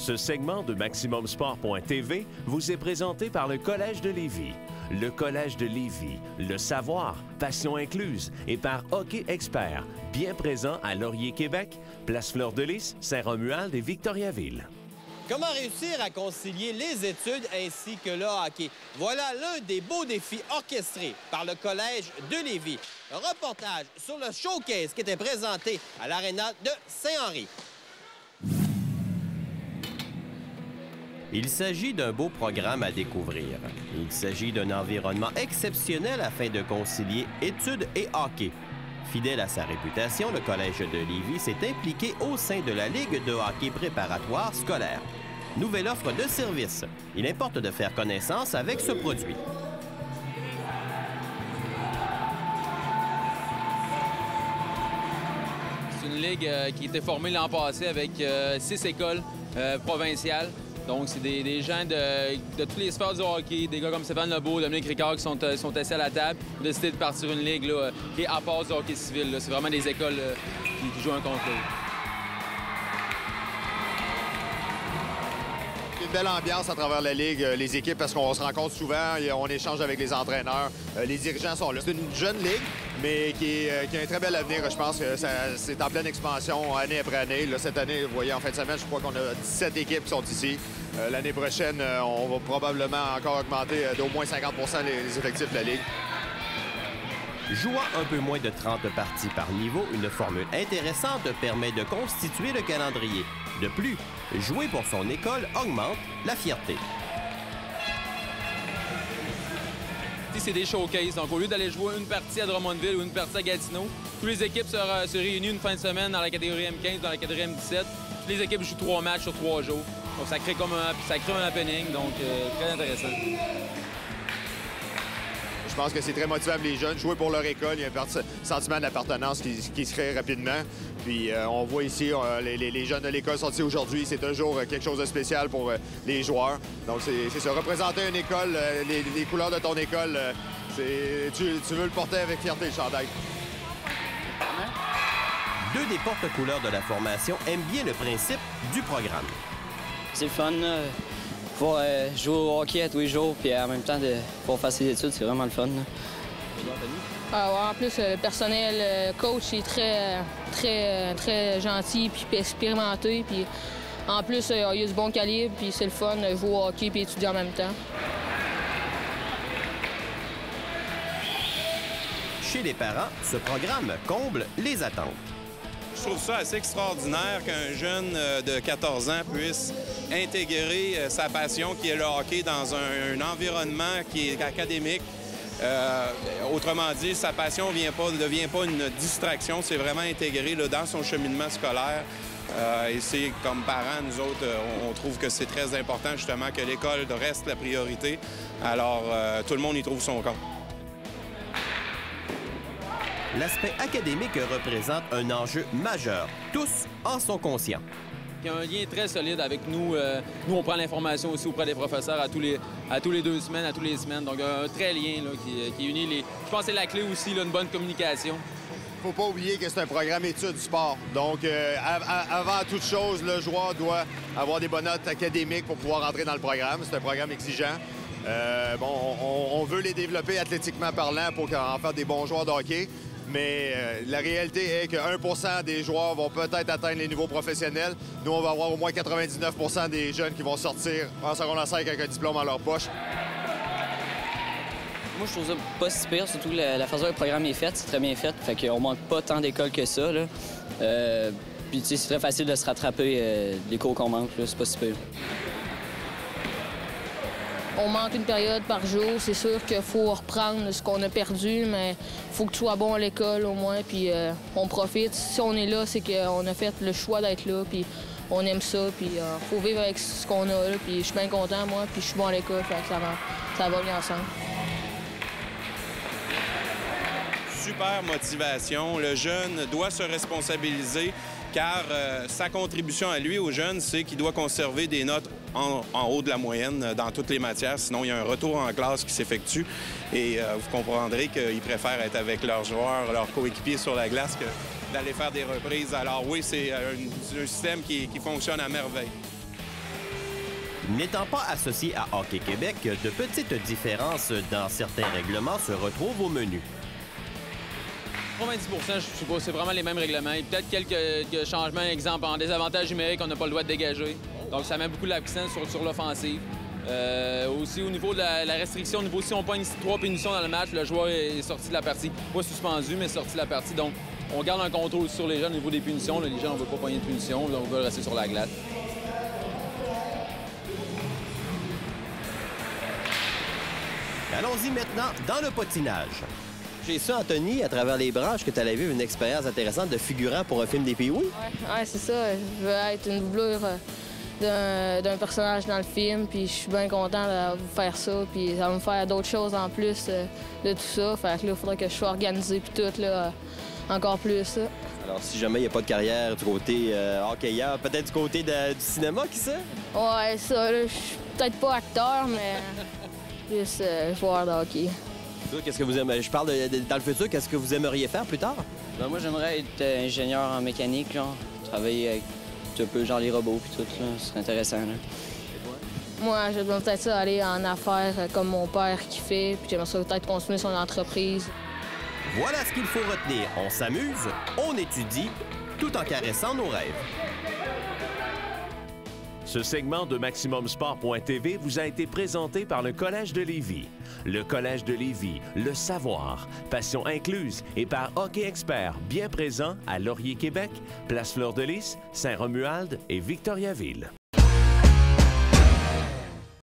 Ce segment de MaximumSport.tv vous est présenté par le Collège de Lévis. Le Collège de Lévis, le savoir, passion incluse, et par Hockey Expert, bien présent à Laurier, Québec, Place Fleur-de-Lys, Saint-Romuald et Victoriaville. Comment réussir à concilier les études ainsi que le hockey? Voilà l'un des beaux défis orchestrés par le Collège de Lévis. Un reportage sur le showcase qui était présenté à l'Aréna de Saint-Henri. Il s'agit d'un beau programme à découvrir. Il s'agit d'un environnement exceptionnel afin de concilier études et hockey. Fidèle à sa réputation, le Collège de Lévis s'est impliqué au sein de la Ligue de hockey préparatoire scolaire. Nouvelle offre de service. Il importe de faire connaissance avec ce produit. C'est une ligue qui a été formée l'an passé avec 6 écoles provinciales. Donc, c'est des gens de tous les sports du hockey, des gars comme Stéphane Lebeau, Dominique Ricard qui sont assis à la table, ont décidé de partir une ligue là, qui est à part du hockey civil. C'est vraiment des écoles qui jouent un contre l'autre. Une belle ambiance à travers la Ligue, les équipes, parce qu'on se rencontre souvent, on échange avec les entraîneurs, les dirigeants sont là. C'est une jeune ligue, mais qui a un très bel avenir. Je pense que c'est en pleine expansion année après année. Là, cette année, vous voyez, en fin de semaine, je crois qu'on a 17 équipes qui sont ici. L'année prochaine, on va probablement encore augmenter d'au moins 50 les effectifs de la Ligue. Jouant un peu moins de 30 parties par niveau, une formule intéressante permet de constituer le calendrier. De plus, jouer pour son école augmente la fierté. C'est des showcases. Donc, au lieu d'aller jouer une partie à Drummondville ou une partie à Gatineau, toutes les équipes se réunissent une fin de semaine dans la catégorie M15, dans la catégorie M17. Toutes les équipes jouent 3 matchs sur 3 jours. Donc, ça crée un happening. Donc, très intéressant. Je pense que c'est très motivant pour les jeunes. Jouer pour leur école, il y a un sentiment d'appartenance qui se crée rapidement. Puis on voit ici, les jeunes de l'école sont ici aujourd'hui. C'est toujours quelque chose de spécial pour les joueurs. Donc c'est ça, représenter une école, les couleurs de ton école, tu veux le porter avec fierté, le chandail. Deux des porte-couleurs de la formation aiment bien le principe du programme. C'est le fun, pouvoir jouer au hockey à tous les jours, puis en même temps de pouvoir faire ses études, c'est vraiment le fun. En plus, le personnel, le coach est très gentil puis expérimenté. Puis en plus, il y a du bon calibre, puis c'est le fun de jouer au hockey et étudier en même temps. Chez les parents, ce programme comble les attentes. Je trouve ça assez extraordinaire qu'un jeune de 14 ans puisse intégrer sa passion qui est le hockey dans un environnement qui est académique. Autrement dit, sa passion ne devient pas une distraction, c'est vraiment intégré là, dans son cheminement scolaire. Et c'est comme parents, nous autres, on trouve que c'est très important justement que l'école reste la priorité. Alors, tout le monde y trouve son compte. L'aspect académique représente un enjeu majeur. Tous en sont conscients. Il y a un lien très solide avec nous. Nous, on prend l'information aussi auprès des professeurs à tous les 2 semaines, à toutes les semaines. Donc, un très lien là, qui unit les... Je pense que c'est la clé aussi, là, une bonne communication. Il ne faut pas oublier que c'est un programme études du sport. Donc, avant toute chose, le joueur doit avoir des bonnes notes académiques pour pouvoir entrer dans le programme. C'est un programme exigeant. On veut les développer athlétiquement parlant pour en faire des bons joueurs de hockey. Mais la réalité est que 1 des joueurs vont peut-être atteindre les niveaux professionnels. Nous, on va avoir au moins 99 des jeunes qui vont sortir en secondaire 5 avec un diplôme en leur poche. Moi, je trouve ça pas si pire, surtout la façon dont le programme est fait, c'est très bien fait. Fait qu'on manque pas tant d'écoles que ça, là. Puis, tu sais, c'est très facile de se rattraper les cours qu'on manque, là. C'est pas si pire. On manque une période par jour. C'est sûr qu'il faut reprendre ce qu'on a perdu, mais il faut que tu sois bon à l'école au moins, puis on profite. Si on est là, c'est qu'on a fait le choix d'être là, puis on aime ça, puis il faut vivre avec ce qu'on a là, puis je suis bien content, moi, puis je suis bon à l'école, fait que ça va bien ensemble. Super motivation. Le jeune doit se responsabiliser car sa contribution à lui, aux jeunes, c'est qu'il doit conserver des notes en haut de la moyenne dans toutes les matières. Sinon, il y a un retour en classe qui s'effectue. Et vous comprendrez qu'ils préfèrent être avec leurs joueurs, leurs coéquipiers sur la glace que d'aller faire des reprises. Alors oui, c'est un système qui fonctionne à merveille. N'étant pas associé à Hockey Québec, de petites différences dans certains règlements se retrouvent au menu. 90 je sais pas, c'est vraiment les mêmes règlements. Et peut-être quelques changements, exemple, en désavantage numérique, on n'a pas le droit de dégager. Donc, ça met beaucoup l'accent sur l'offensive. Aussi, au niveau de la restriction, au niveau si on pogne 3 punitions dans le match, le joueur est sorti de la partie. Pas suspendu, mais sorti de la partie. Donc, on garde un contrôle sur les gens au niveau des punitions. Là, les gens, on ne veut pas pogner de punitions, on veut rester sur la glace. Allons-y maintenant dans le patinage. J'ai su, Anthony, à travers les branches, que tu allais vivre une expérience intéressante de figurant pour un film des Pee-Wee. Ouais, c'est ça. Je veux être une doublure d'un personnage dans le film, puis je suis bien content de faire ça, puis ça va me faire d'autres choses en plus de tout ça. Fait que là, il faudrait que je sois organisé puis tout, là, encore plus. Là. Alors, si jamais il n'y a pas de carrière du côté hockeyeur, peut-être du côté du cinéma, qui sait? Ouais, ça, là, je suis peut-être pas acteur, mais plus joueur de hockey. Qu'est-ce que vous aimez? Je parle dans le futur, qu'est-ce que vous aimeriez faire plus tard? Ben, moi, j'aimerais être ingénieur en mécanique, genre, travailler avec un peu genre les robots puis tout, là. C'est intéressant, là. Moi, j'aimerais peut-être ça aller en affaires comme mon père qui fait, puis j'aimerais ça peut-être continuer son entreprise. Voilà ce qu'il faut retenir. On s'amuse, on étudie, tout en caressant nos rêves. Ce segment de MaximumSport.tv vous a été présenté par le Collège de Lévis. Le Collège de Lévis, le savoir, passion incluse et par Hockey Expert, bien présent à Laurier-Québec, Place Fleur-de-Lys, Saint-Romuald et Victoriaville.